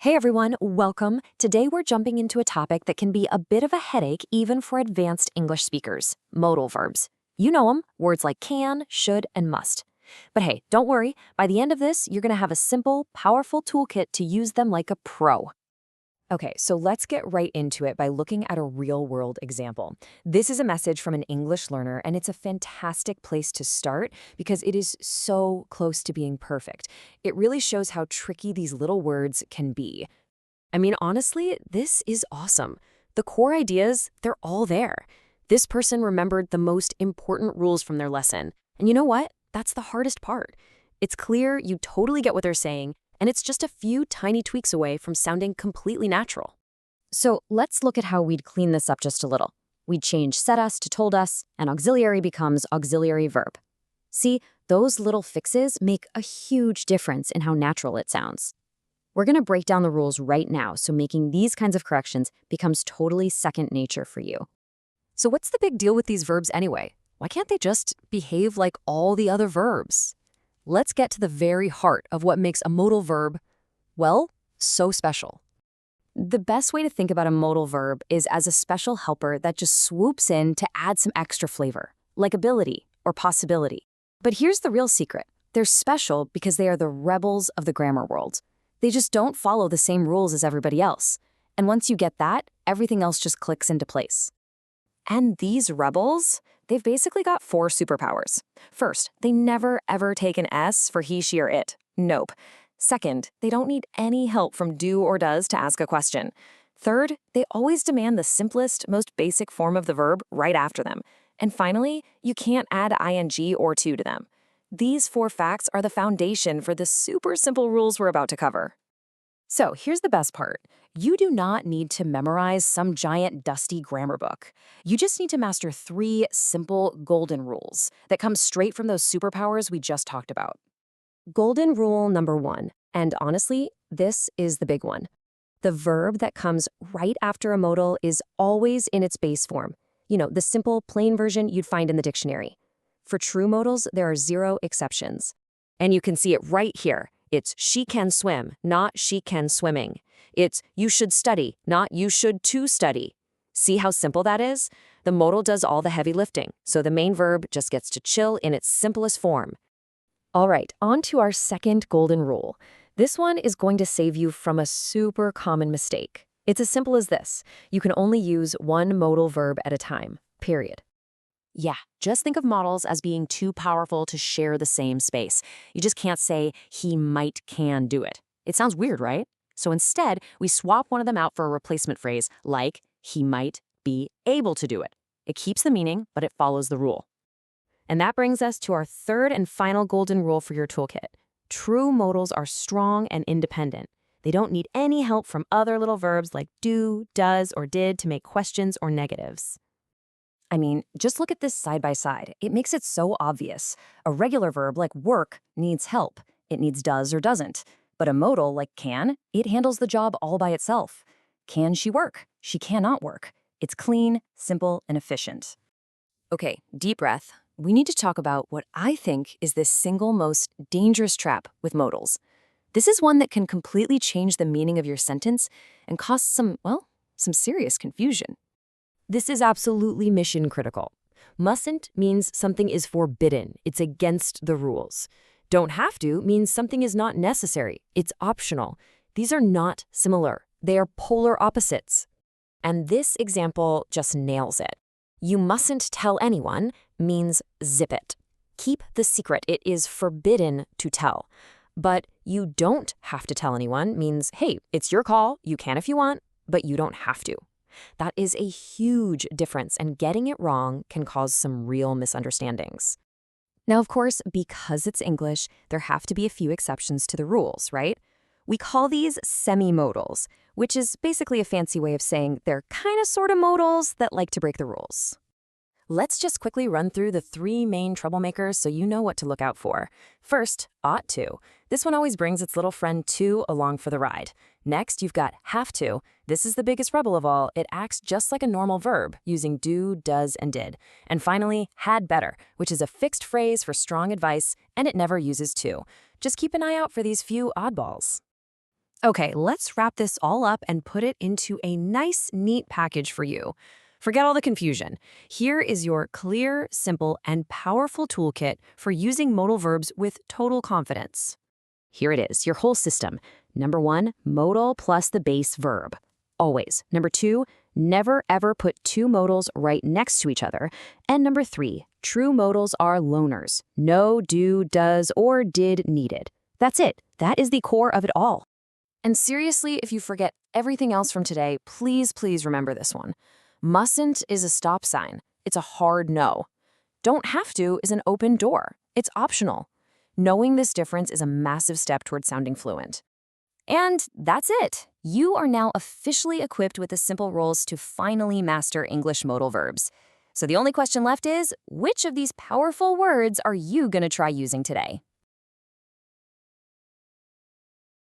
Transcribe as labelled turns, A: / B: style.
A: Hey everyone, welcome. Today we're jumping into a topic that can be a bit of a headache even for advanced English speakers, modal verbs. You know them, words like can, should, and must. But hey, don't worry, by the end of this, you're going to have a simple, powerful toolkit to use them like a pro. Okay, so let's get right into it by looking at a real-world example. This is a message from an English learner, and it's a fantastic place to start because it is so close to being perfect. It really shows how tricky these little words can be. I mean, honestly, this is awesome. The core ideas, they're all there. This person remembered the most important rules from their lesson. And you know what? That's the hardest part. It's clear you totally get what they're saying, and it's just a few tiny tweaks away from sounding completely natural. So let's look at how we'd clean this up just a little. We'd change said us to told us, and auxiliary becomes auxiliary verb. See, those little fixes make a huge difference in how natural it sounds. We're going to break down the rules right now, so making these kinds of corrections becomes totally second nature for you. So what's the big deal with these verbs anyway? Why can't they just behave like all the other verbs? Let's get to the very heart of what makes a modal verb, well, so special. The best way to think about a modal verb is as a special helper that just swoops in to add some extra flavor, like ability or possibility. But here's the real secret. They're special because they are the rebels of the grammar world. They just don't follow the same rules as everybody else. And once you get that, everything else just clicks into place. And these rebels, they've basically got 4 superpowers. First, they never ever take an S for he, she, or it. Nope. Second, they don't need any help from do or does to ask a question. Third, they always demand the simplest, most basic form of the verb right after them. And finally, you can't add ing or to them. These 4 facts are the foundation for the super simple rules we're about to cover. So here's the best part. You do not need to memorize some giant dusty grammar book. You just need to master 3 simple golden rules that come straight from those superpowers we just talked about. Golden rule number 1, and honestly, this is the big one. The verb that comes right after a modal is always in its base form. You know, the simple, plain version you'd find in the dictionary. For true modals, there are 0 exceptions. And you can see it right here. It's she can swim, not she can swimming. It's you should study, not you should to study. See how simple that is? The modal does all the heavy lifting, so the main verb just gets to chill in its simplest form. All right, on to our second golden rule. This one is going to save you from a super common mistake. It's as simple as this. You can only use one modal verb at a time, period. Yeah, just think of modals as being too powerful to share the same space. You just can't say, he might can do it. It sounds weird, right? So instead, we swap one of them out for a replacement phrase, like, he might be able to do it. It keeps the meaning, but it follows the rule. And that brings us to our third and final golden rule for your toolkit. True modals are strong and independent. They don't need any help from other little verbs like do, does, or did to make questions or negatives. I mean, just look at this side by side. It makes it so obvious. A regular verb like work needs help. It needs does or doesn't. But a modal like can, it handles the job all by itself. Can she work? She cannot work. It's clean, simple, and efficient. Okay, deep breath. We need to talk about what I think is the single most dangerous trap with modals. This is one that can completely change the meaning of your sentence and cause some serious confusion. This is absolutely mission critical. Mustn't means something is forbidden. It's against the rules. Don't have to means something is not necessary. It's optional. These are not similar. They are polar opposites. And this example just nails it. You mustn't tell anyone means zip it. Keep the secret. It is forbidden to tell. But you don't have to tell anyone means, hey, it's your call. You can if you want, but you don't have to. That is a huge difference, and getting it wrong can cause some real misunderstandings. Now, of course, because it's English, there have to be a few exceptions to the rules, right? We call these semi-modals, which is basically a fancy way of saying they're kind of sort of modals that like to break the rules. Let's just quickly run through the 3 main troublemakers so you know what to look out for. First, ought to. This one always brings its little friend to along for the ride. Next, you've got have to. This is the biggest rebel of all. It acts just like a normal verb, using do, does, and did. And finally, had better, which is a fixed phrase for strong advice, and it never uses to. Just keep an eye out for these few oddballs. Okay, let's wrap this all up and put it into a nice, neat package for you. Forget all the confusion. Here is your clear, simple, and powerful toolkit for using modal verbs with total confidence. Here it is, your whole system. Number 1, modal plus the base verb. Always. Number 2, never ever put two modals right next to each other. And number 3, true modals are loners. No, do, does, or did needed. That's it. That is the core of it all. And seriously, if you forget everything else from today, please remember this one. Mustn't is a stop sign. It's a hard no. Don't have to is an open door. It's optional. Knowing this difference is a massive step toward sounding fluent. And that's it. You are now officially equipped with the simple rules to finally master English modal verbs. So the only question left is, which of these powerful words are you going to try using today?